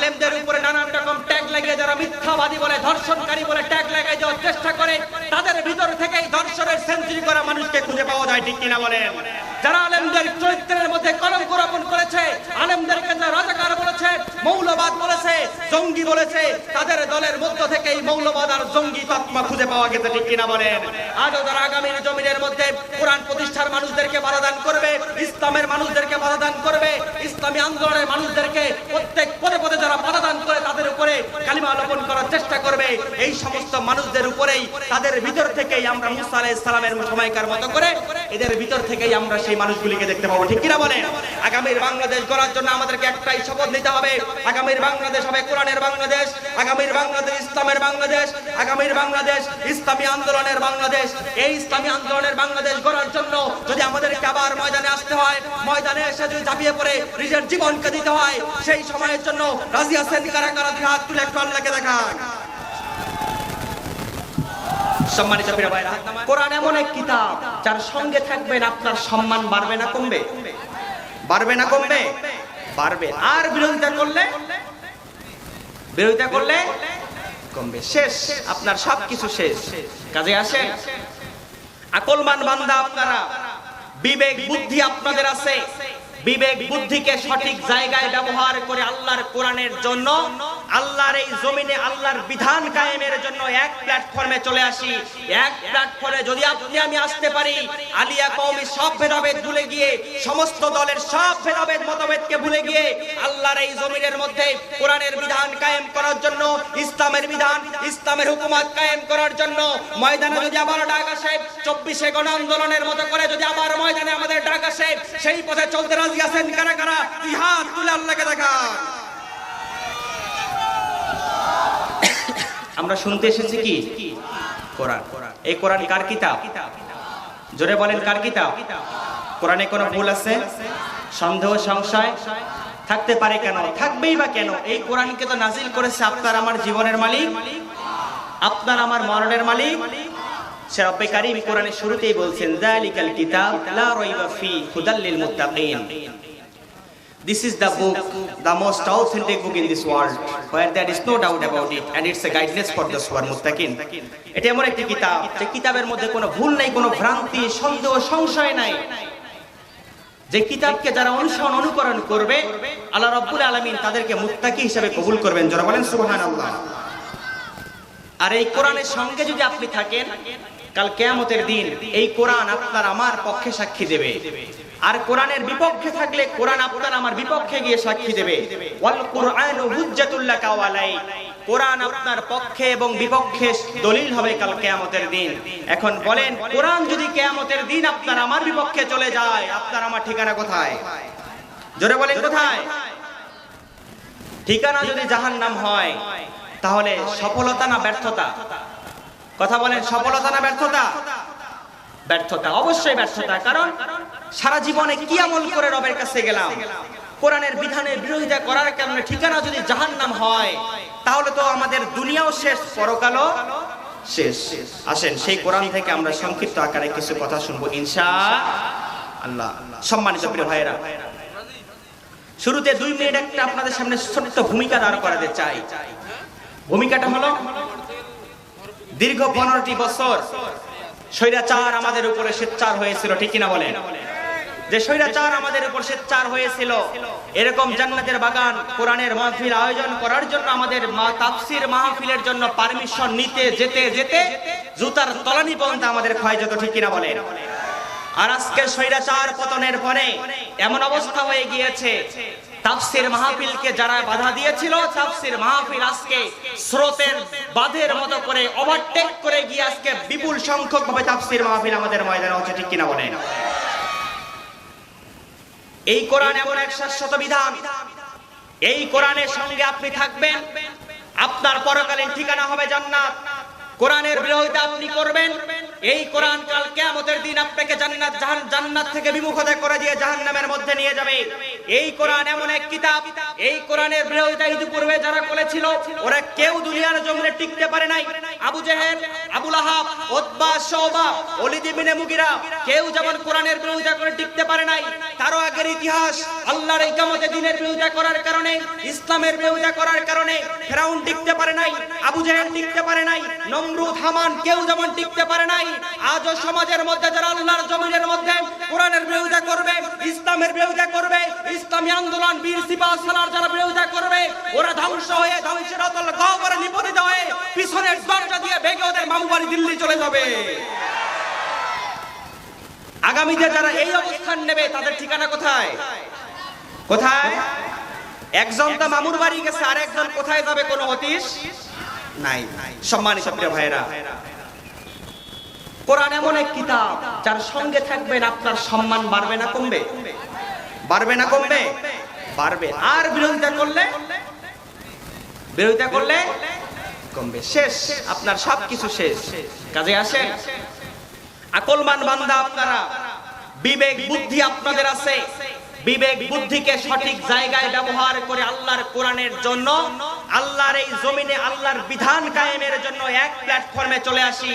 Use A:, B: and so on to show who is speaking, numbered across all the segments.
A: আলেমদের উপরে নানান রকম ট্যাগ লাগিয়ে যারা মিথ্যাবাদী বলে, ধর্ষণকারী বলে ট্যাগ লাগিয়ে দেওয়ার চেষ্টা করে, তাদের ভিতর থেকেই ধর্ষণের সেঞ্চুরি করা মানুষকে খুঁজে পাওয়া যায়, ঠিক কিনা বলেন? যারা আলেমদের চরিত্রের মধ্যে কলঙ্ক রোপণ করেছে, আলেমদেরকে যারা রাজাকার বলেছে, মৌলবাদ বলেছে, জঙ্গি বলেছে, তাদের দলের মধ্য থেকেই মৌলবাদ আর জঙ্গি তকমা খুঁজে পাওয়া গেছে, ঠিক কিনা বলেন? আজও যারা আগামীর জমিনের মধ্যে কোরআন প্রতিষ্ঠার মানুষদেরকে বাধা দান করবে, ইসলামের মানুষদেরকে বাধা দান করবে, ইসলামী আন্দোলনের মানুষদেরকে প্রত্যেক পদে পদে যারা বাধা দান করে তাদের উপরে কালিমা লোপন করার চেষ্টা করবে, এই সমস্ত মানুষদের উপরেই তাদের ভিতর থেকেই আমরা মুসা আলাইহিস সালামের সময়কার মতো করে এদের ভিতর থেকেই আমরা সেই মানুষগুলিকে দেখতে পাবো, ঠিক কিনা বলেন? আগামীর বাংলাদেশ গড়ার জন্য আমাদেরকে একটাই শপথ নিতে হবে, আগামীর বাংলাদেশ হবে কোরআনের বাংলাদেশ, আগামীর বাংলাদেশ ইসলামের বাংলাদেশ, আগামীর বাংলাদেশ ইসলামী আন্দোলনের বাংলাদেশ। এই ইসলামী আন্দোলনের বাংলাদেশ গড়ার জন্য যদি আমাদেরকে আবার ময়দানে আসতে হয়, ময়দানে এসে যদি ঝাঁপিয়ে পড়ে নিজের জীবনকে দিতে হয়, সেই সময়ের জন্য রাজি আছেন কারা কারা? হাত তুলে একটু আল্লাহকে দেখান। সম্মানিত প্রিয় ভাইরা, কোরআন এমন এক কিতাব যার সঙ্গে থাকবেন আপনার সম্মান বাড়বে না কমবে? বাড়বে না কমবে? বাড়বে। আর বিরোধিতা করলে কমবে। শেষ, আপনার সবকিছু শেষ। কাজে আসেন, আকলমান বান্দা আপনারা, বিবেক বুদ্ধি আপনাদের আছে, বিবেক বুদ্ধিকে সঠিক জায়গায় ব্যবহার করে আল্লাহর কোরআনের জন্য, আল্লাহর এই জমিনে আল্লাহর বিধান কায়েমের জন্য এক প্ল্যাটফর্মে চলে আসি। এক প্ল্যাটফর্মে যদি আপনি আমি আসতে পারি, আলিয়া কওমি সব ভেদাভেদ ভুলে গিয়ে, সমস্ত দলের সব ভেদাভেদ মতভেদকে ভুলে গিয়ে আল্লাহর এই জমিনের মধ্যে কোরআনের বিধান কায়েম করার জন্য, ইসলামের বিধান, ইসলামের হুকুমত কায়েম করার জন্য ময়দানে যদি আবার ডাক আসে, 24শে গণ আন্দোলনের মতো করে যদি আবার ময়দানে আমাদের ডাক আসে, সেই পথে চলতে রাজি আছেন কারা কারা? হাত তুলে আল্লাহকে দেখান। আমরা শুনতে এসেছি কি? কোরআন। এই কোরআন কার কিতাব? জোরে বলেন, কার কিতাব? কোরআনে কোনো ভুল আছে? সন্দেহ সংশয় থাকতে পারে কেন? থাকবেই বা কেন? এই কোরআনকে তো নাজিল করেছে আপনার আমার জীবনের মালিক, আপনার আমার মরণের মালিক। সে রব্বে কারীম কোরআনের শুরুতেই বলছেন, যালিকাল কিতাব লা রাইবা ফি হুদাল লিল মুত্তাকিন। This is the book, the most authentic book in this world, where there is no doubt about it, and it's a guidance for those who are muttaqin. এটা এমন একটি কিতাব যে কিতাবের মধ্যে কোনো ভুল নাই, কোনো ভ্রান্তি, সন্দেহ, সংশয় নাই। যে কিতাবকে যারা অনুসরণ অনুকরণ করবে, আল্লাহ রাব্বুল আলামিন তাদেরকে মুত্তাকি হিসেবে কবুল করবেন। যারা বলেন সুবহানাল্লাহ। আর এই কোরআনের সঙ্গে যদি আপনি থাকেন, কাল কিয়ামতের দিন এই কোরআন আপনার আমার পক্ষে সাক্ষী দেবে। আর কোরআনের বিপক্ষে থাকলে কোরআন আপনার আমার বিপক্ষে গিয়ে সাক্ষী দেবে। ওয়াল কুরআনু হুজ্জাতুল লাকা ওয়া আলাইক। কোরআন আপনার পক্ষে এবং বিপক্ষে দলিল হবে কাল কিয়ামতের দিন। এখন বলেন, কোরআন যদি কিয়ামতের দিন আপনার আমার বিপক্ষে চলে যায়, আপনার আমার ঠিকানা কোথায়? জোরে বলেন, কোথায়? ঠিকানা যদি জাহান্নাম হয়, তাহলে সফলতা না ব্যর্থতা? কথা বলেন, সফলতা না ব্যর্থতা? ব্যর্থতা, অবশ্যই ব্যর্থতা। কারণ সারা জীবনে কি আমল করে রবের কাছে গেলাম? কোরআনের বিধানের বিরোধিতা করার কারণে ঠিকানা যদি জাহান্নাম হয়, তাহলে তো আমাদের দুনিয়াও শেষ, পরকালও শেষ। আসেন সেই কোরআন থেকে আমরা সংক্ষিপ্ত আকারে কিছু কথা শুনবো ইনশাআল্লাহ। সম্মানিত প্রিয় ভাইয়েরা, শুরুতে 2 মিনিট একটা আপনাদের সামনে ছোট্ট ভূমিকা দাঁড় করাতে চাই। ভূমিকাটা হলো, দীর্ঘ 15টি বছর স্বৈরাচার আমাদের উপরে স্বেচ্ছাচার হয়েছিল, ঠিক কিনা বলেন? যে স্বৈরাচার আমাদের উপর স্বেচ্ছাচার হয়েছিল, এরকম জান্নাতের বাগান কোরআনের মাহফিল আয়োজন করার জন্য আমাদের তাফসীর মাহফিলের জন্য পারমিশন নিতে যেতে যেতে জুতার তলানি পর্যন্ত আমাদের ক্ষয় যেত, ঠিক কিনা বলেন? আর আজকে স্বৈরাচার পতনের পরে এমন অবস্থা হয়ে গিয়েছে, তাফসীর মাহফিলকে যারা বাধা দিয়েছিল, তাফসীর মাহফিল আজকে স্রোতের বাঁধের মতো করে ওভারটেক করে গিয়ে আজকে বিপুল সংখ্যক ভাবে তাফসীর মাহফিল আমাদের ময়দানে হচ্ছে, ঠিক কিনা বলেন? এই কোরআন এমন এক শাশ্বত বিধান, এই কোরআনের সঙ্গে আপনি থাকবেন, আপনার পরকালীন ঠিকানা হবে জান্নাত। কোরআনের বিরোধিতা আপনি করবেন, এই কোরআন কাল কিয়ামতের দিন আপনাকে জান্নাত থেকে বিমুখতা করে দিয়ে জাহান্নামের মধ্যে নিয়ে যাবে। এই কোরআন এমন এক কিতাব, এই কোরআনের বিরোধিতা ইতিপূর্বে যারা করেছিল ওরা কেউ দুনিয়ার জমিনে টিকতে পারে নাই। আবু জেহেল, আবু লাহাব, উতবা, শাওবা, ওলীদ ইবনে মুগিরা কেউ যেমন কোরআনের বিরোধিতা করে টিকতে পারে নাই, তারও আগের ইতিহাস আল্লাহর ইকামতে দ্বীনের বিরোধিতা করার কারণে, ইসলামের বিরোধিতা করার কারণে ফেরাউন টিকতে পারে নাই, আবু জেহেল টিকতে পারে নাই, নমরুদ, হামান কেউ যেমন টিকতে পারে নাই। আজও সমাজের মধ্যে যারা আল্লাহর জমিনের মধ্যে কোরআনের বিরোধিতা করবে, ইসলামের বিরোধিতা করবে, ইসলামী আন্দোলন বীর সিপাহ সালার যারা বিরোধিতা করবে, ওরা ধ্বংস হয়ে ধ্বংসের অতল গহ্বরে নিপতিত হয়ে পিছনের দরজা দিয়ে ভেঙে ওদের মামু বাড়ি দিল্লি চলে যাবে। আগামীতে যারা এই অবস্থান নেবে তাদের ঠিকানা কোথায়? কোথায়? একজন তো মামুর বাড়ি গেছে, আর একজন কোথায় যাবে কোনো হদিস নাই। সম্মানিত প্রিয় ভাইরা, কোরআন এমন এক কিতাব যার সঙ্গে থাকবেন আপনার সম্মান বাড়বে না কমবে? বাড়বে না কমবে? বাড়বে। আর বিরোধিতা করলে কমবে। শেষ, আপনার সবকিছু শেষ। কাজে আসেন, আকলমান বান্দা আপনারা, বিবেক বুদ্ধি আপনাদের আছে, বিবেক বুদ্ধিকে সঠিক জায়গায় ব্যবহার করে আল্লাহর কোরআনের জন্য, আল্লাহর এই জমিনে আল্লাহর বিধান কায়েমের জন্য এক প্ল্যাটফর্মে চলে আসি।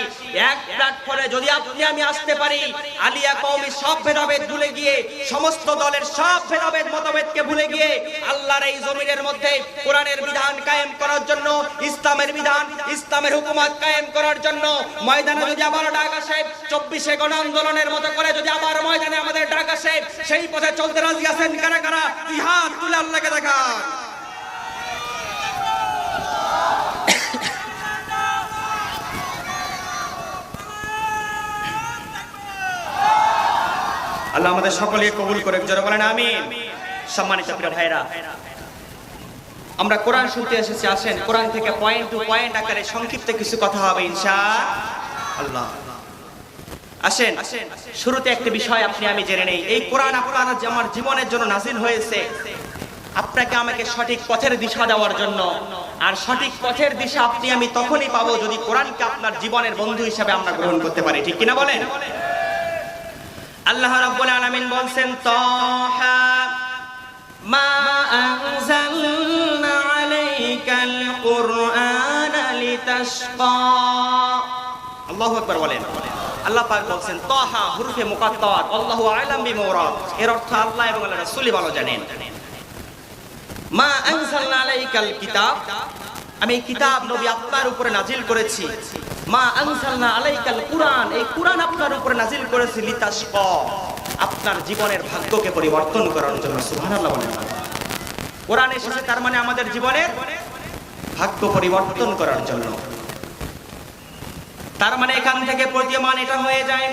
A: এক প্ল্যাটফর্মে যদি আপনি আমি আসতে পারি, আলিয়া কওমি সব ভেদাভেদ ভুলে গিয়ে, সমস্ত দলের সব ভেদাভেদ মতভেদকে ভুলে গিয়ে আল্লাহর এই জমিনের মধ্যে কোরআনের বিধান কায়েম করার জন্য, ইসলামের বিধান, ইসলামের হুকুমত কায়েম করার জন্য ময়দানে যদি আবার ডাক আসে, 24শে গণ আন্দোলনের মতো করে যদি আবার ময়দানে আমাদের ডাক আসে, সেই পথে চলতে রাজি আছেন কারা কারা? হাত তুলে আল্লাহকে দেখান। আল্লাহ আমাদের সকলকে কবুল করে, জোরে বলেন আমিন। সম্মানিত প্রিয় ভাইরা, আমরা কোরআন শুনতে এসেছি, আসেন কোরআন থেকে পয়েন্ট টু পয়েন্ট আকারে সংক্ষিপ্ত কিছু কথা হবে ইনশাআল্লাহ। আসেন, শুরুতে একটা বিষয় আপনি আমি জেনে নেই। এই কোরআন আপনার আমার জীবনের জন্য নাজিল হয়েছে আপনাকে আমাকে সঠিক পথের দিশা দেওয়ার জন্য। আর সঠিক পথের দিশা আপনি আমি তখনই পাবো যদি কোরআনকে আপনার জীবনের বন্ধু হিসেবে আমরা গ্রহণ করতে পারি, ঠিক কিনা বলেন? আল্লাহ রাব্বুল আলামিন বলেন, তাহা মা আনজালনা আলাইকাল কুরআনা লিতাশকা। আল্লাহু আকবার বলেন। আল্লাহ পাক বলেন তাহা হরফে মুকাত্তাত, আল্লাহু আ'লাম বিমুরাদ, এর অর্থ আল্লাহ এবং আল্লাহর রাসূলই ভালো জানেন। মা আনজালনা আলাইকাল কিতাব, আমি কিতাব নবী আপনার উপরে নাজিল করেছি। মা আনজালনা আলাইকাল কুরআন, এই কুরআন আপনার উপরে নাজিল করেছি লিতাশকা, আপনার জীবনের ভাগ্যকে পরিবর্তন করার জন্য। সুবহানাল্লাহ বলেন। কোরআন এসেছে তার মানে আমাদের জীবনের ভাগ্য পরিবর্তন করার জন্য। তার মানে এখান থেকে প্রতীয়মান এটা হয়ে যায়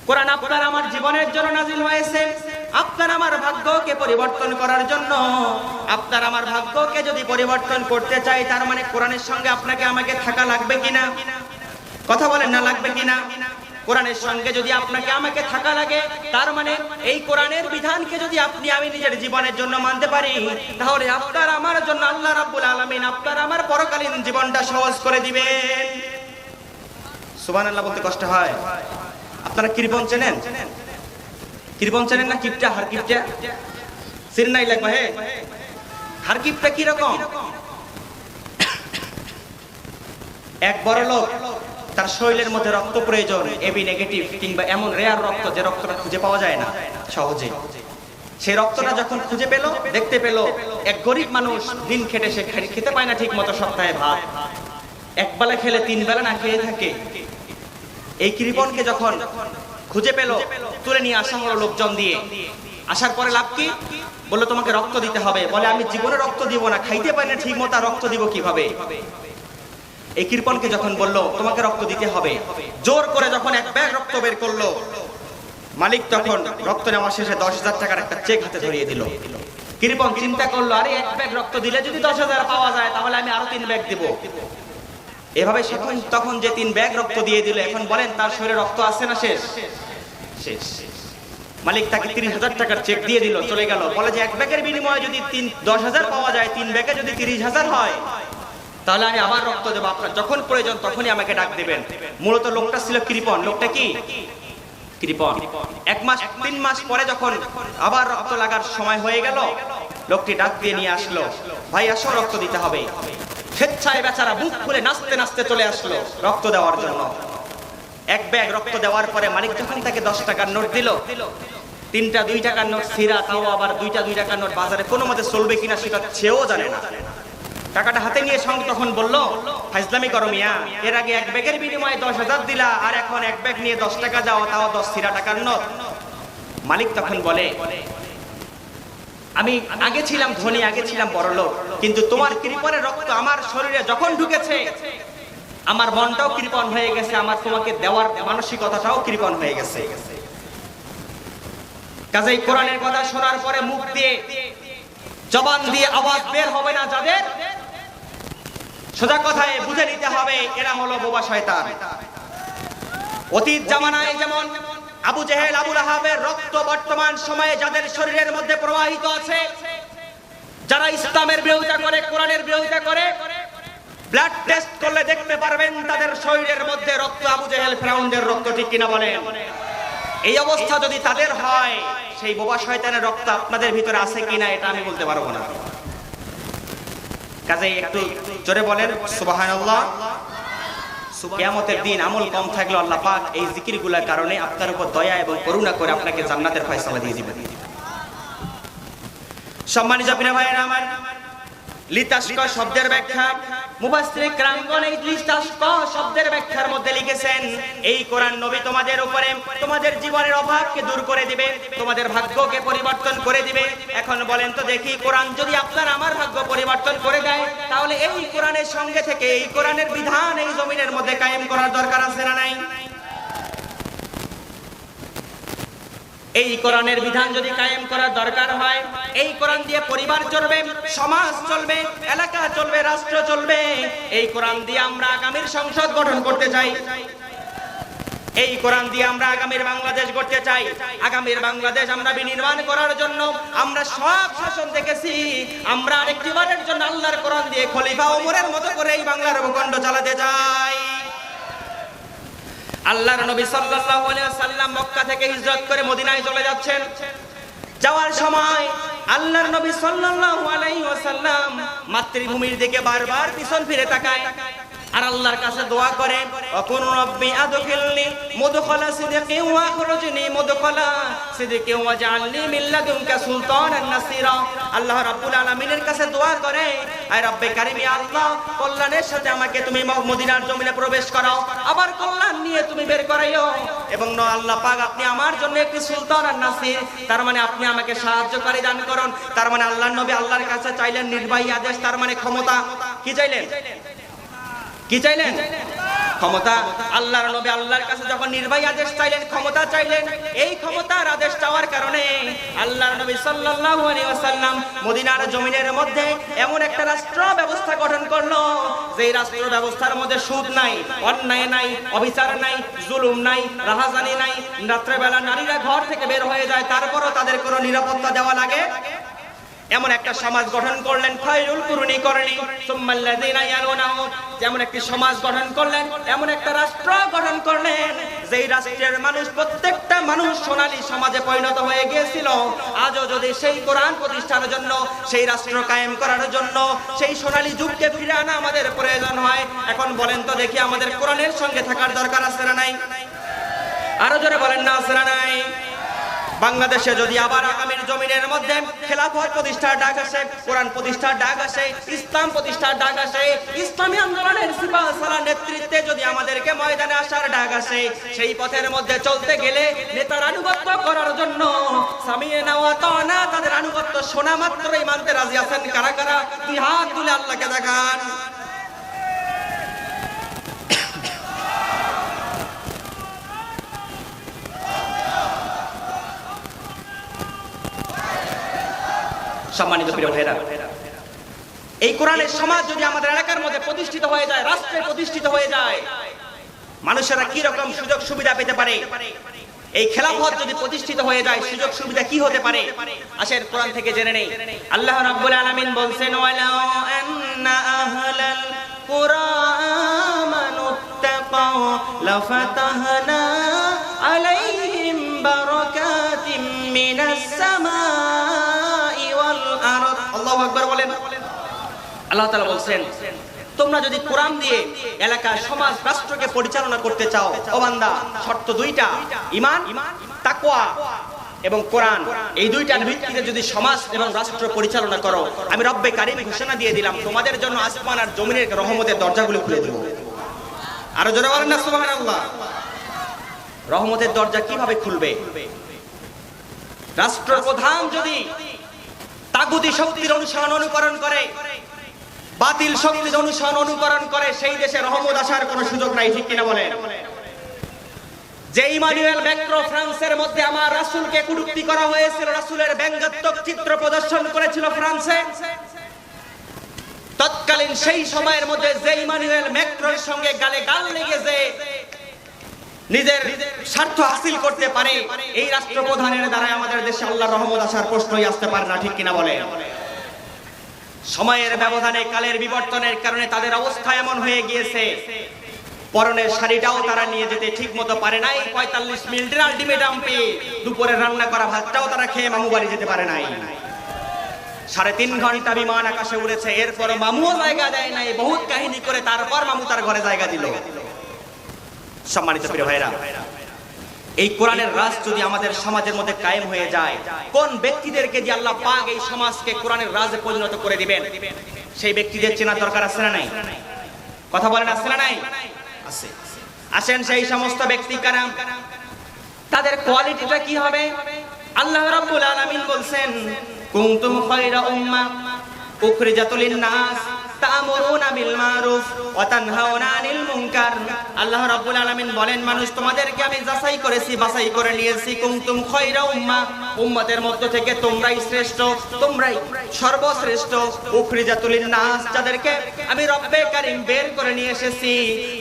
A: কোরআন আপনার আমার জীবনের জন্য নাজিল হয়েছে আপনার আমার ভাগ্যকে পরিবর্তন করার জন্য। আপনার আমার ভাগ্যকে যদি পরিবর্তন করতে চাই, তার মানে কোরআনের সঙ্গে আপনাকে আমাকে থাকা লাগবে কিনা? কথা বলেন না, লাগবে কিনা? কোরআনের সঙ্গে যদি আপনাকে আমাকে থাকা লাগে, তার মানে এই কোরআনের বিধানকে যদি আপনি আমি নিজের জীবনের জন্য মানতে পারি, তাহলে আপনার আমার জন্য আল্লাহ রাব্বুল আলামিন আপনার আমার পরকালীন জীবনটা সহজ করে দিবেন। সুবহানাল্লাহ বলতে কষ্ট হয়। আপনারা কৃপণ চেনেন? কৃপণ চেনেন না? কিপটা, হার কিপটা চেনেন নাই? লাগবে হে, হার কিপটা কি রকম? এক বড় লোক, তার শরীরের মধ্যে রক্ত প্রয়োজন, এবি নেগেটিভ কিংবা এমন রেয়ার রক্ত যে রক্তটা খুঁজে পাওয়া যায় না সহজে। সেই রক্তটা যখন খুঁজে পেল, দেখতে পেল এক গরিব মানুষ দিন খেটে সে খেতে পায় না ঠিক মতো, সপ্তাহে ভাত এক বেলা খেলে 3 বেলা না খেয়ে থাকে। এই কৃপণকে যখন খুঁজে পেল, তুলে নিয়ে আসা হলো লোকজন দিয়ে। আসার পরে লাভ কি? বললো তোমাকে রক্ত দিতে হবে। বলে আমি জীবনে রক্ত দিব না, খাইতে পারি না ঠিক মতো, রক্ত দিব কিভাবে? এই কৃপণকে যখন বললো তোমাকে রক্ত দিতে হবে, জোর করে যখন এক ব্যাগ রক্ত বের করলো, মালিক তখন রক্ত নেওয়া শেষে 10,000 টাকার একটা চেক হাতে ধরিয়ে দিল। কৃপণ চিন্তা করলো, আরে এক ব্যাগ রক্ত দিলে যদি 10,000 পাওয়া যায়, তাহলে আমি আরো 3 ব্যাগ দিব। এভাবে তখন যে 3 ব্যাগ রক্ত দিয়ে দিল। এখন বলেন তার শরীরে রক্ত আছে না শেষ? শেষ। মালিক তাকে 30,000 টাকার চেক দিয়ে দিল, চলে গেল। বলে যে এক ব্যাগের বিনিময়ে যদি 10,000 পাওয়া যায়, 3 ব্যাগে যদি 30,000 হয়, তাহলে আমি আবার রক্ত দেবো। আপনার যখন প্রয়োজন তখনই আমাকে ডাক দিবেন। মূলত লোকটা ছিল কৃপণ। লোকটা কি? কৃপণ। 1 মাস 3 মাস পরে যখন আবার রক্ত লাগার সময় হয়ে গেল, লোকটি ডাক দিয়ে নিয়ে আসলো, ভাই আসো রক্ত দিতে হবে। স্বেচ্ছায় বেচারা বুক খুলে নাচতে নাচতে চলে আসলো রক্ত দেওয়ার জন্য। 1 ব্যাগ রক্ত দেওয়ার পরে মালিক যখন তাকে 10 টাকার নোট দিল, 3টা 2 টাকার নোট ছিঁড়া, তাও আবার 2টা 2 টাকার নোট বাজারে কোনো মতে চলবে কিনা সেটা সেও জানে না। টাকাটা হাতে নিয়ে সঙ্গে তখন বলল, ফাজলামি করো মিয়া, এর আগে 1 ব্যাগের বিনিময়ে 10,000 দিলা, আর এখন 1 ব্যাগ নিয়ে 10 টাকা দাও, তাও 10 ছিঁড়া টাকার নোট। মালিক তখন বলে, আমি আগে ছিলাম ধনী, আগে ছিলাম বড়লোক, কিন্তু তোমার কৃপণের রক্ত আমার শরীরে যখন ঢুকেছে আমার মনটাও কৃপণ হয়ে গেছে, আমার তোমাকে দেওয়ার মানসিকতাটাও কৃপণ হয়ে গেছে। কাজেই কোরআনের কথা শোনার পরে মুখ দিয়ে জবান দিয়ে আওয়াজ বের হবে না যাদের, সোজা কথায় বুঝে নিতে হবে এরা হলো বোবা শয়তান। অতীত জামানায় যেমন আবু জেহেল আবু লাহাবের রক্ত বর্তমান সময়ে যাদের শরীরের মধ্যে প্রবাহিত আছে, যারা ইসলামের বিরোধিতা করে, কোরআনের বিরোধিতা করে, ব্লাড টেস্ট করলে দেখতে পারবেন তাদের শরীরের মধ্যে রক্ত আবু জেহেল ফিরাউনদের রক্ত, ঠিক কিনা বলেন? এই অবস্থা যদি তাদের হয়, সেই বোবা শয়তানের রক্ত আপনাদের ভিতরে আছে কিনা এটা আমি বলতে পারবো না। কাজেই একটু জোরে বলেন সুবহানাল্লাহ। কিয়ামতের দিন আমল কম থাকলে আল্লাহ পাক এই জিকিরগুলোর কারণে আপনার উপর দয়া এবং করুণা করে আপনাকে জান্নাতের ফয়সালা দিয়ে দিবেন। সম্মানিত প্রিয় ভাইরা আমার, লিতাশক শব্দের ব্যাখ্যা মুফাসসির কেরামগণ এই লিতাশক শব্দের ব্যাখ্যার মধ্যে লিখেছেন, এই কোরআন নবী তোমাদের উপরে তোমাদের জীবনের অভাবকে দূর করে দিবে, তোমাদের ভাগ্যকে পরিবর্তন করে দিবে। এখন বলেন তো দেখি, কোরআন যদি আপনার আমার ভাগ্য পরিবর্তন করে দেয়, তাহলে এই কোরআনের সঙ্গে থেকে এই কোরআনের বিধান এই জমিনের মধ্যে কায়েম করার দরকার আছে না নাই? এই কোরআনের বিধান যদি কায়েম করার দরকার হয়, এই কোরআন দিয়ে পরিবার চলবে, সমাজ চলবে, এলাকা চলবে, রাষ্ট্র চলবে। এই কোরআন দিয়ে আমরা আগামীর সংসদ গঠন করতে চাই, এই কোরআন দিয়ে আমরা আগামীর বাংলাদেশ গড়তে চাই। আগামীর বাংলাদেশ আমরা বিনির্মাণ করার জন্য আমরা সব শাসন দেখেছি, আমরা আরেকটিবারের জন্য আল্লাহর কোরআন দিয়ে খলিফা ওমরের মতো করে এই বাংলার ভূখণ্ড চালাতে চাই। আল্লাহর নবী সাল্লাল্লাহু আলাইহি ওয়াসাল্লাম মক্কা থেকে হিজরত করে মদিনায় চলে যাচ্ছেন। যাওয়ার সময় আল্লাহর নবী সাল্লাল্লাহু আলাইহি ওয়াসাল্লাম মাতৃভূমির দিকে বারবার পিছন ফিরে তাকায় আর আল্লাহর কাছে দোয়া করে, ওয়াকুন রাব্বি আদখিলনি মুদখালা সিদকিন ওয়া আখরিজনি মুদখালা সিদকিন ওয়াজআলনি মিন লাদুনকা সুলতানান নাসিরা। আল্লাহ রাব্বুল আলামিনের কাছে দোয়া করে, আয় রব্বে কারীম, ইয়া আল্লাহ, কল্যাণের সাথে আমাকে তুমি মদিনার জমিনে প্রবেশ করাও, আবার কল্যাণ নিয়ে তুমি বের করাইও, এবং আল্লাহ পাক আপনি আমার জন্য একটি সুলতান আর নাসির, তার মানে আপনি আমাকে সাহায্যকারী দান করুন। তার মানে আল্লাহর নবী আল্লাহর কাছে চাইলেন নির্বাহী আদেশ, তার মানে ক্ষমতা। কি চাইলেন? কি চাইলেন? ক্ষমতা। আল্লাহর নবী আল্লাহর কাছে যখন নির্বাহী আদেশ চাইলেন, ক্ষমতা চাইলেন, এই ক্ষমতার আদেশ চাওয়ার কারণে আল্লাহর নবী সাল্লাল্লাহু আলাইহি ওয়াসাল্লাম মদিনার জমিনের মধ্যে এমন একটা রাষ্ট্র ব্যবস্থা গঠন করলো, যে রাষ্ট্র ব্যবস্থার মধ্যে সুদ নাই, অন্যায় নাই, অবিচার নাই, জুলুম নাই, রাহাজানি নাই, রাত্রেবেলা নারীরা ঘর থেকে বের হয়ে যায়, তারপরও তাদের কোনো নিরাপত্তা দেওয়া লাগে এমন একটা সমাজ গঠন করলেন। খায়রুল কুরুনি করনি সুম্মাল্লাযিনা ইয়ালুনাহুম, যেমন একটি সমাজ গঠন করলেন, এমন একটা রাষ্ট্র গঠন করলেন, যেই রাষ্ট্রের মানুষ, প্রত্যেকটা মানুষ সোনালী সমাজে পরিণত হয়ে গিয়েছিল। আজও যদি সেই কোরআন প্রতিষ্ঠার জন্য, সেই রাষ্ট্র কায়েম করার জন্য সেই সোনালী যুগকে ফিরে আনা আমাদের প্রয়োজন হয়, এখন বলেন তো দেখি আমাদের কোরআনের সঙ্গে থাকার দরকার আছে না নাই? আরো জোরে বলেন না, আছে না নাই? বাংলাদেশে যদি আবার আগামীর জমিনের মধ্যে খেলাফত প্রতিষ্ঠার ডাক আসে, কোরআন প্রতিষ্ঠার ডাক আসে, ইসলাম প্রতিষ্ঠার ডাক আসে, ইসলামী আন্দোলনের সিপাহ সালার নেতৃত্বে যদি আমাদেরকে ময়দানে আসার ডাক আসে, সেই পথের মধ্যে চলতে গেলে নেতার আনুগত্য করার জন্য সামি'না ওয়া আতা'না, তাদের আনুগত্য শোনা মাত্রই মানতে রাজি আছেন কারা কারা? দুই হাত তুলে আল্লাহকে দেখান। সম্মানিত প্রিয় ভাইরা, এই কোরআনের সমাজ যদি আমাদের এলাকার মধ্যে প্রতিষ্ঠিত হয়ে যায়, রাষ্ট্রে প্রতিষ্ঠিত হয়ে যায়, মানুষেরা কি রকম সুযোগ সুবিধা পেতে পারে? এই খেলাফত যদি প্রতিষ্ঠিত হয়ে যায়, সুযোগ সুবিধা কি হতে পারে? আসেন কোরআন থেকে জেনে নেই। আল্লাহ রাব্বুল আলামিন বলছেন, ওয়ালাউ আন্না আহলাল কুরআন আমানুত্তাকাউ লাফাতাহনা আলাইহিম বারাকাতিম মিনাস সামাই ওয়াল আরদ। আল্লাহু আকবার বলেন। আল্লাহ তাআলা বলছেন, তোমরা যদি কোরআন দিয়ে এলাকা, সমাজ, রাষ্ট্রকে পরিচালনা করতে চাও, ও বান্দা, শর্ত দুইটা, ঈমান, তাকওয়া এবং কোরআন, এই দুইটার ভিত্তিতে যদি সমাজ এবং রাষ্ট্র পরিচালনা করো, আমি রব্বে কারীম ঘোষণা দিয়ে দিলাম, তোমাদের জন্য আসমান আর জমিনের রহমতের দরজাগুলো খুলে দেব। আরো জোরে বলেন না সুবহানাল্লাহ। রহমতের দরজা কিভাবে খুলবে? রাষ্ট্রপ্রধান যদি তাগুতি শক্তির অনুসরণ অনুকরণ করে, বাতিল শক্তির অনুসরণ অনুকরণ করে, সেই দেশে রহমত আসার কোনো সুযোগ নাই, ঠিক কিনা বলেন? যে ইমানুয়েল ম্যাক্রো ফ্রান্সের মধ্যে আমার রাসূলকে কটূক্তি করা হয়েছিল, রাসূলের ব্যঙ্গাত্মক চিত্র প্রদর্শন করেছিল ফ্রান্সে, তৎকালীন সেই সময়ের মধ্যে যে ইমানুয়েল ম্যাক্রোর সঙ্গে গালে গাল লেগে যে নিজের স্বার্থ হাসিল করতে পারে, এই রাষ্ট্রপ্রধানের দ্বারা আমাদের দেশে আল্লাহর রহমত আসার প্রশ্নই আসতে পারে না, ঠিক কিনা বলেন? সময়ের ব্যবধানে, কালের বিবর্তনের কারণে তাদের অবস্থা এমন হয়ে গিয়েছে, পরনের শাড়িটাও তারা নিয়ে যেতে ঠিক মতো পারে নাই। 45 মিনিটের আলটিমেটাম পেয়ে দুপুরে রান্না করা ভাতটাও তারা খেয়ে মামু বাড়ি যেতে পারে নাই। 3.5 ঘন্টা বিমান আকাশে উড়েছে, এরপর মামুও জায়গা দেয় নাই, বহুত কাহিনী করে তারপর মামু তার ঘরে জায়গা দিল। সম্মানিত প্রিয় ভাইরা, এই কোরআনের রাজ যদি আমাদের সমাজের মধ্যে কায়েম হয়ে যায়, কোন ব্যক্তিদেরকে দিয়ে আল্লাহ পাক এই সমাজকে কোরআনের রাজে পরিণত করে দিবেন, সেই ব্যক্তিদের চেনা দরকার আছে না নাই? কথা বলেন, আছে না নাই? আছে। আসেন সেই সমস্ত ব্যক্তি কারা, তাদের কোয়ালিটিটা কি হবে? আল্লাহ রাব্বুল আলামিন বলছেন, কুনতুম খায়রা উম্মাহ উখরিজাত লিন-নাস তা'মুরুনা বিল মারুফ ওয়া তানহাউনা আনিল মুনকার। আল্লাহ রাব্বুল আলামিন বলেন, মানুষ তোমাদেরকে আমি যাচাই করেছি, বাছাই করে নিয়েছি। কুনতুম খায়রা উম্মাহ, উম্মতের মধ্য থেকে তোমরাই শ্রেষ্ঠ, তোমরাই সর্বশ্রেষ্ঠ। উখরিজাত লিন-নাস, যাদেরকে আমি রব্বে কারীম বের করে নিয়ে এসেছি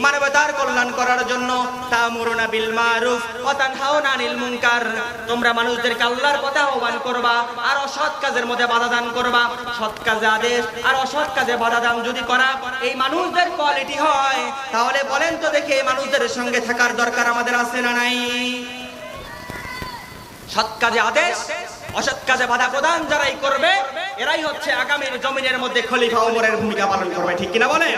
A: মানবতার কল্যাণ করার জন্য। তা'মুরুনা বিল মারুফ ওয়া তানহাউনা আনিল মুনকার, তোমরা মানুষদেরকে আল্লাহর পথে আহ্বান করবা আর অসৎ কাজের মধ্যে বাধা দান করবা। সৎ কাজে আদেশ আর অসৎ কাজে বাধা দান যদি করা এই মানুষদের কোয়ালিটি হয়, তাহলে বলেন তো দেখি, এই মানুষদের সঙ্গে থাকার দরকার আমাদের আছে না নাই? সৎ কাজে আদেশ, অসৎ কাজে বাধা প্রদান যারাই করবে, এরাই হচ্ছে আগামীর জমিনের মধ্যে খলিফা ওমরের ভূমিকা পালন করবে, ঠিক কিনা বলেন?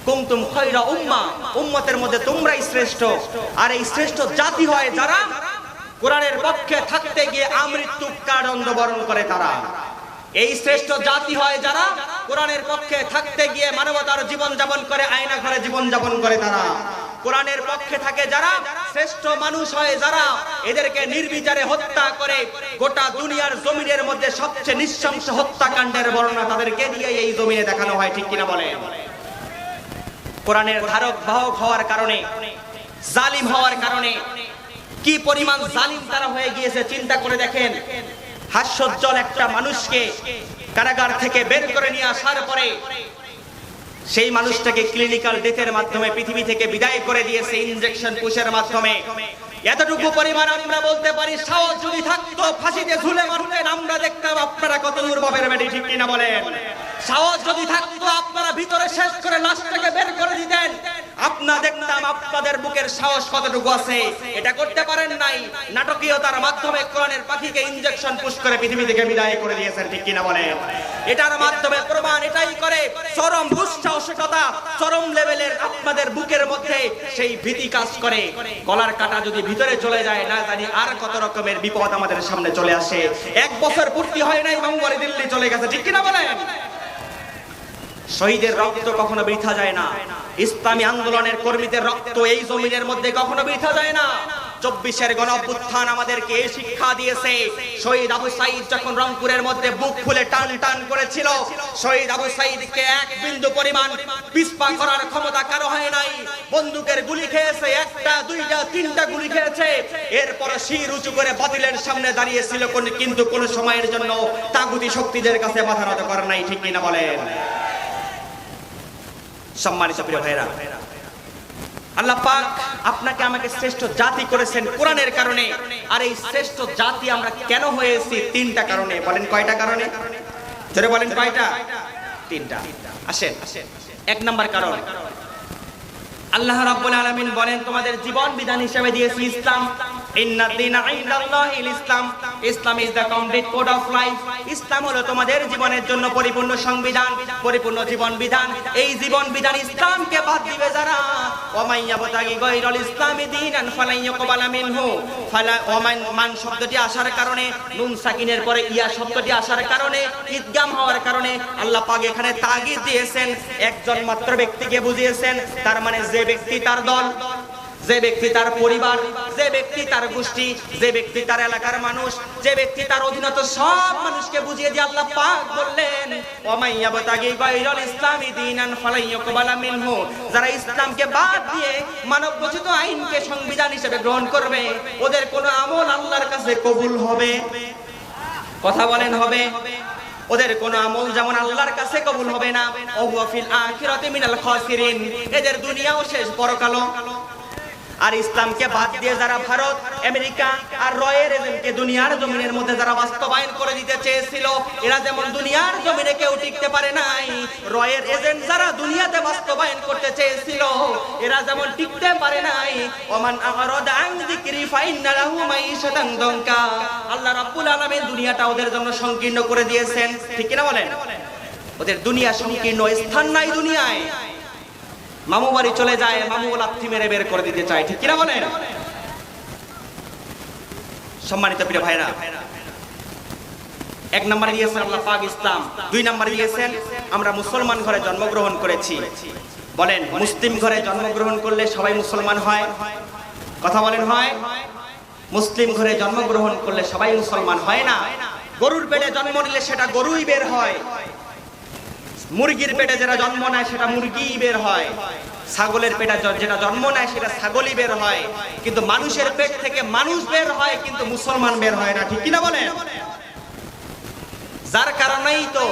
A: কুনতুম খায়রা উম্মাহ, উম্মতের মধ্যে তোমরাই শ্রেষ্ঠ। আর এই শ্রেষ্ঠ জাতি হয় যারা কোরআনের পক্ষে থাকতে গিয়ে আমৃত্যু কারাদণ্ড বরণ করে। তারা এই শ্রেষ্ঠ জাতি হয় যারা কোরআনের পক্ষে থাকতে গিয়ে মানবতার জীবন যাপন করে, আয়না ঘরে জীবন যাপন করে। তারা কোরআনের পক্ষে থাকে যারা, শ্রেষ্ঠ মানুষ হয় যারা এদেরকে নির্বিচারে হত্যা করে। গোটা দুনিয়ার জমিনের মধ্যে সবচেয়ে নৃশংস হত্যাকাণ্ডের বর্ণনা তাদেরকে দিয়ে এই জমিনে দেখানো হয়, ঠিক কিনা বলেন? কোরআনের ধারক বাহক হওয়ার কারণে, জালিম হওয়ার কারণে কি পরিমাণ জালিম তারা হয়ে গিয়েছে চিন্তা করে দেখেন। হাস্যোজ্জ্বল একটা মানুষকে কারাগার থেকে বের করে নিয়ে আসার পরে সেই মানুষটাকে ক্লিনিক্যাল ডেথের মাধ্যমে পৃথিবী থেকে বিদায় করে দিয়েছে ইনজেকশন পুশের মাধ্যমে। এতটুকু পরিমাণ আমরা বলতে পারি, সাহস যদি থাকতো ফাঁসিতে ঝুলে মারতেন, আমরা দেখতাম আপনারা কত দুর্ভাবের বেডি, ঠিক কিনা বলেন? সাহস যদি থাকতো আপনারা ভিতরে শেষ করে লাশটাকে বের করে দিতেন, আপনারা দেখতাম আপনাদের বুকের সাহস কতটুকু আছে। এটা করতে পারেন নাই, নাটকীয়তার মাধ্যমে কোরআনের পাখিকে ইনজেকশন পুশ করে পৃথিবী থেকে বিদায় করে দিয়েছেন, ঠিক কিনা বলেন? এটার মাধ্যমে প্রমাণ এটাই করে, চরম দুঃসাহসিকতা, চরম লেভেলের আপনাদের বুকের মধ্যে সেই ভীতি কাজ করে। গলার কাটা যদি ভিতরে চলে যায়, না জানি আর কত রকমের বিপদ আমাদের সামনে চলে আসে। 1 বছর পূর্তি হয় নাই, মামু বাড়ি দিল্লি চলে গেছে, ঠিক কিনা বলেন? শহীদের রক্ত কখনো বৃথা যায় না, ইসলামী আন্দোলনের কর্মীদের রক্ত এই জমিনের মধ্যে কখনো বৃথা যায় না। 24-এর গণঅভ্যুত্থান আমাদেরকে এই শিক্ষা দিয়েছে। শহীদ আবু সাঈদ যখন রংপুরের মধ্যে বুক ফুলে টান টান করেছিল, শহীদ আবু সাঈদকে 1 বিন্দু পরিমাণ পিছপা করার ক্ষমতা কারো হয় নাই। বন্দুকের গুলি খেয়েছে, 1টা 2টা 3টা গুলি খেয়েছে, এরপর শির উঁচু করে বাতিলের সামনে দাঁড়িয়েছিল, কিন্তু কোন সময়ের জন্য তাগুতি শক্তিদের কাছে মাথা নত করে নাই, ঠিক কিনা বলেন? সম্মানিত প্রিয় ভাইরা, আল্লাহ পাক আপনাকে আমাকে শ্রেষ্ঠ জাতি করেছেন কোরআনের কারণে। আর এই শ্রেষ্ঠ জাতি আমরা কেন হয়েছি? 3টা কারণে। বলেন কয়টা কারণে? জোরে বলেন কয়টা? 3টা। আসেন, 1 নাম্বার কারণ, আল্লাহ রাব্বুল আলামিন বলেন তোমাদের জীবন বিধান হিসেবে দিয়েছি ইসলাম। ইন্নাদ দীনা ইনদাল্লাহিল ইসলাম, Islam is the complete code of life. ইসলাম হলো তোমাদের জীবনের জন্য পরিপূর্ণ সংবিধান, পরিপূর্ণ জীবন বিধান। এই জীবন বিধান ইসলামকে বাদ দিবে যারা, ওয়ামান ইয়াবতাগি গায়রাল ইসলামি দীনান ফালান ইউকবালা মিনহু, মান শব্দটি আসার কারণে, নুন সাকিনের পরে ইয়া শব্দটি আসার কারণে, ইদগাম হওয়ার কারণে আল্লাহ পাক এখানে তাগিদ দিয়েছেন, একজন মাত্র ব্যক্তিকে বুঝিয়েছেন। তার মানে যে ব্যক্তি তার দল, যে ব্যক্তি তার পরিবার, যে ব্যক্তি তার গোষ্ঠী, যে ব্যক্তি তার এলাকার মানুষ, যে ব্যক্তি তার অধীনত সব মানুষকে বুঝিয়ে দিয়ে আল্লাহ পাক বললেন ওয়ামান ইয়াবতাগি গায়রাল ইসলামি দীনান ফালান ইউকবালা মিনহু, যারা ইসলামকে বাদ দিয়ে মানব রচিত আইনকে সংবিধান হিসেবে গ্রহণ করবে, ওদের কোনো আমল আল্লাহর কাছে কবুল হবে? কথা বলেন হবে? ওদের কোন আমল যেমন আল্লাহর কাছে কবুল হবে না, ওয়া ফিল আখিরাতি মিনাল খাসিরিন, এদের দুনিয়াও শেষ পরকালও। আর ইসলামকে বাদ দিয়ে যারা ভারত, আমেরিকা আর রয়ের এজেন্টকে দুনিয়ার জমিনের মধ্যে যারা বাস্তবায়ন করে দিতে চেয়েছিল, এরা যেমন দুনিয়ার জমিনে কেউ টিকতে পারে নাই, রয়ের এজেন্ট যারা দুনিয়াতে বাস্তবায়ন করতে চেয়েছিল, এরা যেমন টিকতে পারে নাই। ওমান আরাদা আন যিকরি ফাইন্না লাহু মাইশাতান দানকা, আল্লাহ রাব্বুল আলামিন দুনিয়াটা ওদের জন্য সংকীর্ণ করে দিয়েছেন। ঠিক কি না বলেন? ওদের দুনিয়া সংকীর্ণ, স্থান নাই দুনিয়ায়। মামু বাড়ি চলে যায়, মামু লাথি মেরে বের করে দিতে চায়। ঠিক কিনা বলেন? সম্মানিত প্রিয় ভাইরা, এক নম্বরে দিয়েছেন আল্লাহ পাক ইসলাম, দুই নম্বরে দিয়েছেন আমরা মুসলমান ঘরে জন্মগ্রহণ করেছি। বলেন, মুসলিম ঘরে জন্মগ্রহণ করলে সবাই মুসলমান হয়? কথা বলেন, হয়? মুসলিম ঘরে জন্মগ্রহণ করলে সবাই মুসলমান হয় না। গরুর পেটে জন্ম নিলে সেটা গরুই বের হয়, মুরগির পেটে যেটা জন্ম নেয় সেটা মুরগিই বের হয়, ছাগলের পেটে যেটা জন্ম নেয় সেটা ছাগলই বের হয়। কিন্তু মানুষের পেট থেকে মানুষ বের হয়, কিন্তু মুসলমান বের হয় না। ঠিক কিনা বলেন? যার কারণেই তো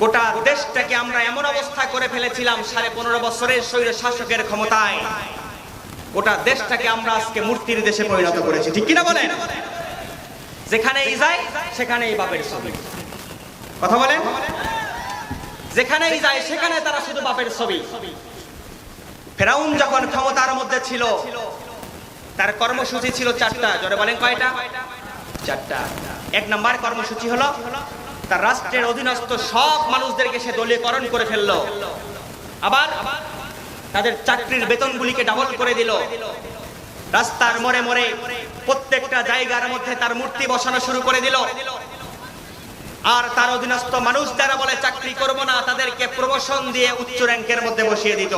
A: গোটা দেশটাকে আমরা এমন অবস্থা করে ফেলেছিলাম 15.5 বছরের স্বৈর শাসকের ক্ষমতায়, গোটা দেশটাকে আমরা আজকে মূর্তির দেশে পরিণত করেছি। ঠিক কিনা বলেন? যেখানেই যাই সেখানেই বাপের ছবি। কথা বলেন? যেখানেই যায় সেখানে তারা শুধু বাপের ছবি। ফেরাউন যখন ক্ষমতার মধ্যে ছিল, তার কর্মসূচি ছিল 4টা। জোরে বলেন, কয়টা? 4টা। এক নম্বর কর্মসূচি হলো তার রাষ্ট্রের অধীনস্থ সব মানুষদেরকে সে দলীয়করণ করে ফেললো। আবার তাদের চাকরির বেতনগুলিকে ডাবল করে দিল। রাস্তার মোড়ে মোড়ে প্রত্যেকটা জায়গার মধ্যে তার মূর্তি বসানো শুরু করে দিল। আর তার অধীনস্থ মানুষ যারা বলে চাকরি করব না, তাদেরকে প্রমোশন দিয়ে উচ্চ র্যাঙ্কের মধ্যে বসিয়ে দিত।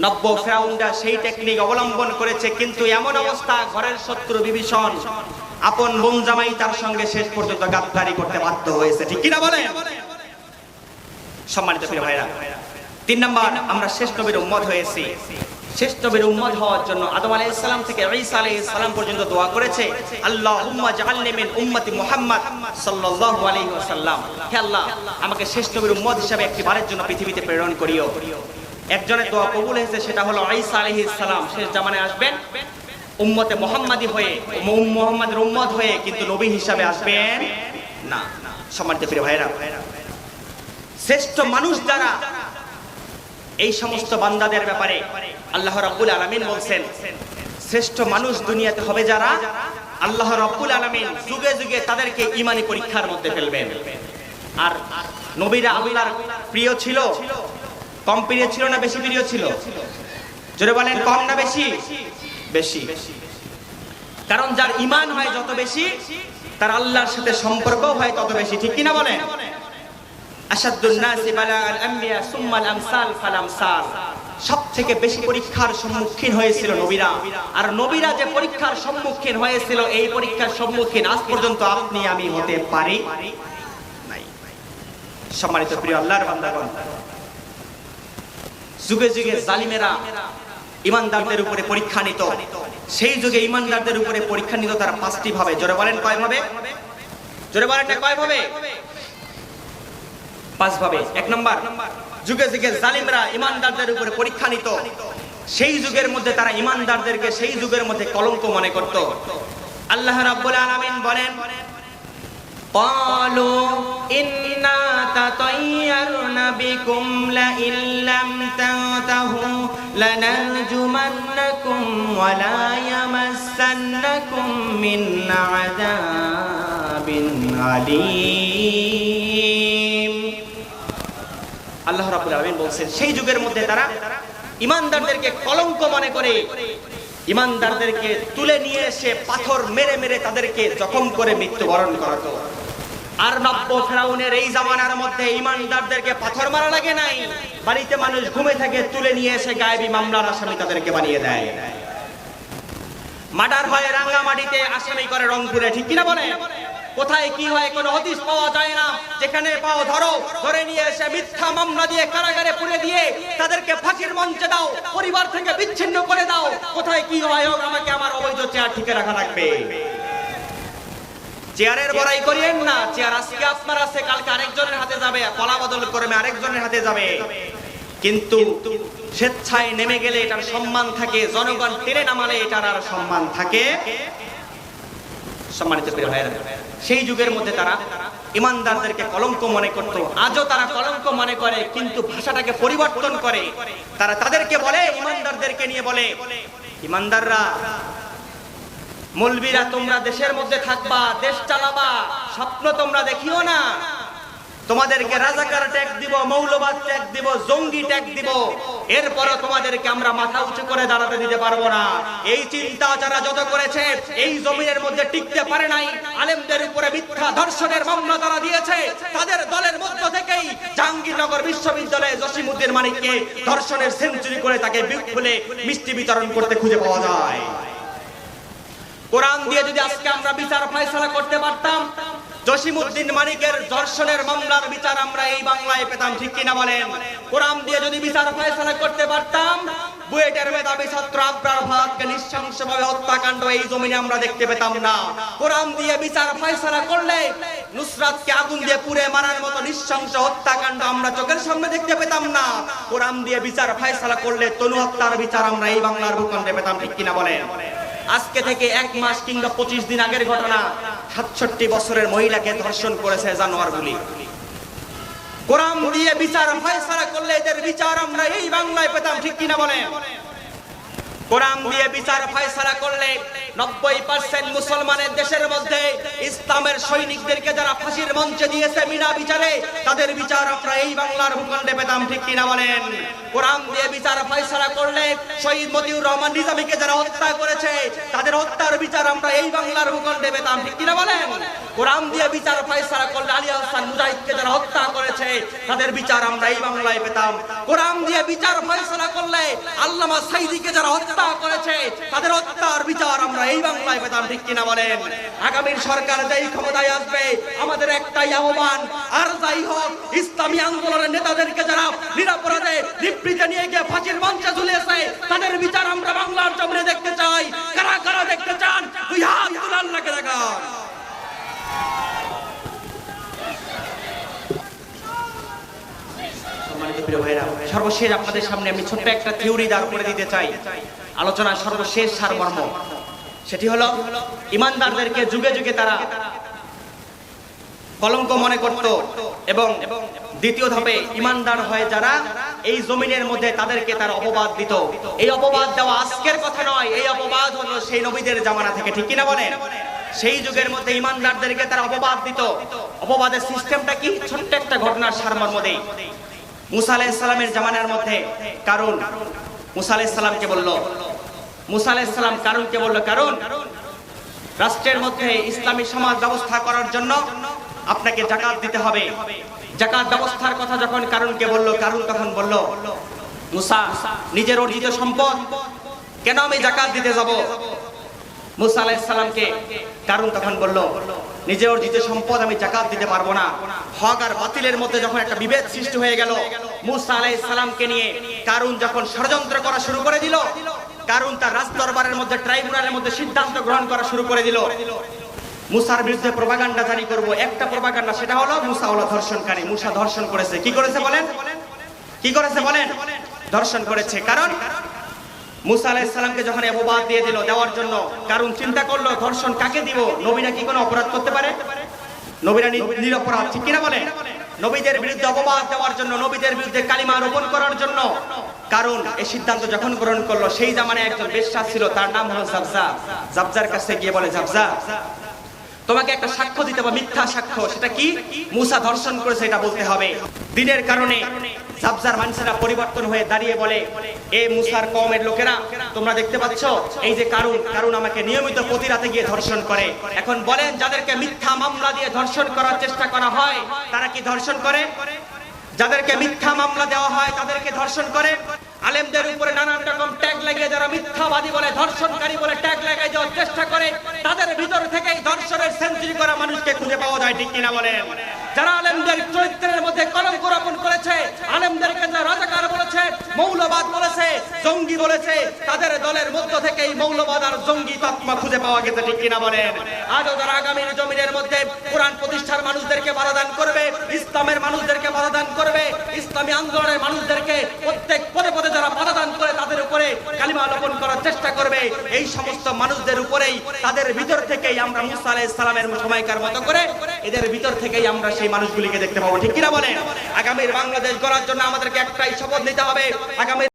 A: নব্য ফেরাউনরা সেই টেকনিক অবলম্বন করেছে, কিন্তু এমন অবস্থা, ঘরের শত্রু বিভীষণ আপন বোন জামাই তার সঙ্গে শেষ পর্যন্ত গাদ্দারি করতে বাধ্য হয়েছে। ঠিক কিনা বলেন? সম্মানিত প্রিয় ভাইরা, 3 নম্বর, আমরা শেষ নবীর উম্মত হয়েছি। শেষ নবীর উম্মত হওয়ার জন্য আদম আলাইহিস সালাম থেকে ঈসা আলাইহিস সালাম পর্যন্ত দোয়া করেছে, আল্লাহুম্মা জাআলনি মিন উম্মতি মুহাম্মদ সাল্লাল্লাহু আলাইহি ওয়াসাল্লাম। হে আল্লাহ, আমাকে শেষ নবীর উম্মত হিসেবে একটি বারের জন্য পৃথিবীতে প্রেরণ করিও। একজনের দোয়া কবুল হয়েছে, সেটা হলো ঈসা আলাইহিস সালাম শেষ জামানায় আসবেন উম্মতে মুহাম্মাদি হয়ে, মুহাম্মাদের উম্মত হয়ে, কিন্তু নবী হিসাবে আসবেন না। সম্মানিত প্রিয় ভাইরা, শ্রেষ্ঠ মানুষ যারা, এই সমস্ত বান্দাদের ব্যাপারে আল্লাহ রাব্বুল আলামিন বলছেন, শ্রেষ্ঠ মানুষ দুনিয়াতে হবে যারা আল্লাহ রাব্বুল আলামিন যুগে যুগে তাদেরকে ঈমানি পরীক্ষার মধ্যে ফেলবেন। আর নবীরা আল্লাহর প্রিয় ছিল, কম প্রিয় ছিল না বেশি প্রিয় ছিল? জোরে বলেন, কম না বেশি? বেশি। কারণ যার ঈমান হয় যত বেশি, তার আল্লাহর সাথে সম্পর্ক হয় তত বেশি। ঠিক কিনা বলেন? আশাদ্দুন নাসি বালাআল আম্বিয়া সুম্মাল আমসাল ফাল আমসাল, সবথেকে বেশি পরীক্ষার সম্মুখীন হয়েছিল নবীরা। আর নবীরা যে পরীক্ষার সম্মুখীন হয়েছিল, এই পরীক্ষার সম্মুখীন আজ পর্যন্ত আপনি আমি হতে পারি নাই। সম্মানিত প্রিয় আল্লাহর বান্দাগণ, যুগে যুগে জালিমেরা ঈমানদারদের উপরে পরীক্ষা নিত। সেই যুগে ঈমানদারদের উপরে পরীক্ষা নিত তারা 5টি ভাবে। জোরে বলেন, কয় ভাবে? জোরে বলেন, কয় ভাবে? 5 ভাবে। 1 নম্বর, যুগে যুগে জালিমরা ঈমানদারদের উপরে পরীক্ষা নিত। সেই যুগের মধ্যে তারা ঈমানদারদেরকে সেই যুগের মধ্যে কলঙ্ক মনে করত। আল্লাহ রাব্বুল আলামিন বলেন, ক্বালু ইন্না তাতায়্যারনা বিকুম লা ইল্লাম তানতাহু লানারজুমান্নাকুম ওয়া লা ইয়ামাসসান্নাকুম মিন্না আযাবিন আলীম। আল্লাহ রাব্বুল আলামিন বলেন সেই যুগের মধ্যে তারা ঈমানদারদেরকে কলঙ্ক মনে করে ঈমানদারদেরকে তুলে নিয়ে এসে পাথর মেরে মেরে তাদেরকে জখম করে মৃত্যুবরণ করাতো। আর নব্য ফেরাউনের এই জামানার মধ্যে ঈমানদারদেরকে পাথর মারা লাগে নাই, বাড়িতে মানুষ ঘুমে থাকে তুলে নিয়ে এসে গায়েবী মামলার আসামি তাদেরকে বানিয়ে দেয়। মার্ডার হয় রাঙ্গামাটিতে, আসামি করে রংপুরে, ঠিক কিনা বলে? কোথায় কি হয় কোনো হদিস পাওয়া যায় না। যেখানে পাও ধরো, ধরে নিয়ে এসে মিথ্যা মামলা দিয়ে কারাগারে পুরে দিয়ে তাদেরকে ফাঁসির মঞ্চে দাও, পরিবার থেকে বিচ্ছিন্ন করে দাও। কোথায় কি হয় হোক, আমাকে আমার অবৈধ চেয়ার ঠিক রাখা লাগবে। চেয়ারের বড়াই করিয়েন না। চেয়ার আজকে আপনার আছে, কালকে আরেকজনের হাতে যাবে, কলা বদল করবে আরেকজনের হাতে যাবে। কিন্তু স্বেচ্ছায় নেমে গেলে এটার সম্মান থাকে, জনগণ টেনে নামালে এটার আর সম্মান থাকে। সম্মানিত প্রিয় ভাইরা, সেই যুগের মধ্যে তারা ঈমানদারদেরকে কলঙ্ক মনে করত। আজও তারা কলঙ্ক মনে করে, কিন্তু ভাষাটাকে পরিবর্তন করে। তারা তাদেরকে বলে, ঈমানদারদেরকে নিয়ে বলে, ঈমানদাররা, মৌলবীরা তোমরা দেশের মধ্যে থাকবা, দেশ চালাবা, স্বপ্ন তোমরা দেখিও না। তোমাদেরকে রাজাকার ট্যাগ দিব, মৌলবাদ ট্যাগ দিব, জঙ্গি ট্যাগ দিব, এরপরও তোমাদেরকে আমরা মাথা উঁচু করে দাঁড়াতে দিতে পারবো না। এই চিন্তা যারা যত করেছে, এই জমিনের মধ্যে টিকতে পারে নাই, আলেমদের উপরে মিথ্যা ধর্ষণের মামলা তারা দিয়েছে, তাদের দলের মধ্য থেকেই জাহাঙ্গীরনগর বিশ্ববিদ্যালয়ে জসিমউদ্দিন মানিককে ধর্ষণের সেঞ্চুরি করে তাকে বুক খুলে মিষ্টি বিতরণ করতে খুঁজে পাওয়া যায়। কোরআন দিয়ে যদি আজকে আমরা বিচার ফয়সালা করতে পারতাম, জসিমউদ্দিন মানিকের ধর্ষণের মামলার বিচার আমরা এই বাংলায় পেতাম, ঠিক কিনা বলেন? কোরআন দিয়ে যদি বিচার ফয়সালা করতে পারতাম, বুয়েটের মেধাবী ছাত্র আবরার ফাহাদকে নৃশংসভাবে হত্যাকাণ্ড এই জমিনে আমরা দেখতে পেতাম না। কোরআন দিয়ে বিচার ফয়সালা করলে নুসরাতকে আগুন দিয়ে পুড়ে মারার মতো নৃশংস হত্যাকাণ্ড আমরা চোখের সামনে দেখতে পেতাম না। কোরআন দিয়ে বিচার ফয়সালা করলে তনু হত্যার বিচার আমরা এই বাংলার ভূখণ্ডে পেতাম, ঠিক কিনা বলেন? আজকে থেকে 1 মাস কিংবা 25 দিন আগের ঘটনা, 67 বছরের মহিলাকে ধর্ষণ করেছে জানোয়ারগুলি। কোরআন দিয়ে বিচার ফয়সালা করলে এদের বিচার আমরা এই বাংলায় পেতাম, ঠিক কিনা বলেন? কোরআন দিয়ে বিচার ফয়সালা করলে 90% মুসলমানের দেশের মধ্যে ইসলামের সৈনিকদেরকে যারা ফাঁসির মঞ্চে দিয়েছে বিনা বিচারে, তাদের বিচার আমরা এই বাংলার ভূখণ্ডে পেতাম, ঠিক কিনা বলেন? কোরআন দিয়ে বিচার ফয়সালা করলে শহীদ মতিউর রহমান নিজামীকে যারা হত্যা করেছে, তাদের হত্যার বিচার আমরা এই বাংলার ভূখণ্ডে পেতাম, ঠিক কিনা বলেন? কোরআন দিয়ে বিচার ফয়সালা করলে আলী আহসান মুজাহিদকে যারা হত্যা করেছে, তাদের বিচার আমরা এই বাংলায় পেতাম। কোরআন দিয়ে বিচার ফয়সালা করলে আল্লামা সাইদিকে যারা হত্যা করেছে, তাদের হত্যার বিচার আমরা এই বাংলায় পেতাম, ঠিক কিনা বলেন? আগামীর সরকার যেই ক্ষমতায় আসবে, আমাদের একটাই আহ্বান, আর যাই হোক ইসলামী আন্দোলনের নেতাদেরকে যারা নিরাপরাধে নিবৃত্তে নিয়ে গিয়ে ফাঁসির মঞ্চে ঝুলিয়েছে, তাদের বিচার আমরা বাংলার জমিনে দেখতে চাই। কারা কারা দেখতে চান? দুই হাত তুলে আল্লাহকে দেখান। সর্বশেষ আপনাদের সামনে আমি ছোট্ট একটা থিওরি দাঁড় করে দিতে চাই। আলোচনার সর্বশেষ সারমর্ম সেটি হলো, ঈমানদারদেরকে যুগে যুগে তারা কলঙ্ক মনে করত, এবং দ্বিতীয় ধাপে ঈমানদার হয়ে যারা এই জমিনের মধ্যে তাদেরকে তারা অপবাদ দিত। এই অপবাদ দেওয়া আজকের কথা নয়, এই অপবাদ হলো সেই নবীদের জামানা থেকে, ঠিক কিনা বলেন? সেই যুগের মধ্যে ঈমানদারদেরকে তারা অপবাদ দিত। অপবাদের সিস্টেমটা কি? ছোট্ট একটা ঘটনার সারমর্ম দেই। মুসা আলাইহিস সালামের জামানার মধ্যে কারুন মুসা আলাইহিস সালামকে বলল, মুসা আলাইহিস সালাম কারুনকে বলল, কারুন, রাষ্ট্রের মধ্যে ইসলামী সমাজ ব্যবস্থা করার জন্য আপনাকে যাকাত দিতে হবে। যাকাত ব্যবস্থার কথা যখন কারুনকে বলল, কারুন তখন বলল, মুসা, নিজের অর্জিত সম্পদ কেন আমি যাকাত দিতে যাব? মুসা আলাইহিস সালামকে কারুন তখন বলল, নিজের অর্জিত সম্পদ আমি যাকাত দিতে পারবো না। হক আর বাতিলের মধ্যে যখন একটা বিভেদ সৃষ্টি হয়ে গেল, মুসা আলাইহিস সালামকে নিয়ে কারুন যখন ষড়যন্ত্র করা শুরু করে দিল, কারুন তার রাজদরবারের মধ্যে, ট্রাইব্যুনালের মধ্যে সিদ্ধান্ত গ্রহণ করা শুরু করে দিল, মুসার বিরুদ্ধে প্রপাগান্ডা জারি করব। একটা প্রপাগান্ডা, সেটা হলো মুসা হলো ধর্ষণকারী, মুসা ধর্ষণ করেছে। কি করেছে বলেন? কি করেছে বলেন? ধর্ষণ করেছে। কারণ মুসা আলাইহিস সালামকে যখন অপবাদ দিয়ে দিল, দেওয়ার জন্য কারণ চিন্তা করলো ধর্ষণ কাকে দিব? নবীরা কি কোনো অপরাধ করতে পারে? নবীরা নিরপরাধ, ঠিক কিনা বলেন? নবীদের বিরুদ্ধে অপবাদ দেওয়ার জন্য, নবীদের বিরুদ্ধে কালিমা রোপণ করার জন্য। কারণ এই সিদ্ধান্ত যখন গ্রহণ করলো, সেই জামানায় একজন বেশ্যা ছিল, তার নাম হলো জাবজা। জাবজার কাছে গিয়ে বলে, জাবজা তোমাকে একটা সাক্ষ্য দিতে হবে, মিথ্যা সাক্ষ্য। সেটা কি? মুসা ধর্ষণ করেছে এটা বলতে হবে। দিনের কারণে জাবজার মানুষেরা পরিবর্তন হয়ে দাঁড়িয়ে বলে, এ মুসার কওমের লোকেরা, তোমরা দেখতে পাচ্ছ এই যে কারণ আমাকে নিয়মিত প্রতি রাতে গিয়ে ধর্ষণ করে। এখন বলেন, যাদেরকে মিথ্যা মামলা দিয়ে ধর্ষণ করার চেষ্টা করা হয় তারা কি ধর্ষণ করে? যাদেরকে মিথ্যা মামলা দেওয়া হয় তাদেরকে ধর্ষণ করে। আলেমদের উপরে নানান রকম ট্যাগ লাগিয়ে যারা মিথ্যাবাদী বলে, ধর্ষণকারী বলে ট্যাগ লাগাই দেওয়ার চেষ্টা করে, তাদের ভিতর থেকেই ধর্ষণের সেঞ্চুরি করা মানুষকে খুঁজে পাওয়া যায়, ঠিক কিনা বলেন? যারা আলেমদের চরিত্রের মধ্যে কলঙ্ক রোপণ করেছে, আলেমদেরকে যারা রাজাকার বলেছে, মৌলবাদ বলেছে, জঙ্গি বলেছে, তাদের দলের মধ্য থেকেই মৌলবাদ আর জঙ্গি তকমা খুঁজে পাওয়া গেছে, ঠিক কিনা বলেন? আজও যারা আগামীর জমিনের মধ্যে কোরআন প্রতিষ্ঠার মানুষদেরকে বাধাদান করবে, ইসলামের মানুষদেরকে বাধাদান করবে, ইসলামী আন্দোলনের মানুষদেরকে প্রত্যেক পদে পদে যারা বাধাদান করে তাদের উপরে কালিমা রোপণ করার চেষ্টা করবে, এই সমস্ত মানুষদের উপরেই, তাদের ভিতর থেকেই আমরা মুসা আলাইহিস সালামের সময়কার মতো করে এদের ভিতর থেকেই আমরা সেই মানুষগুলিকে দেখতে পাবো, ঠিক কিনা বলেন? আগামীর বাংলাদেশ গড়ার জন্য আমাদেরকে একটাই শপথ নিতে হবে, আগামীর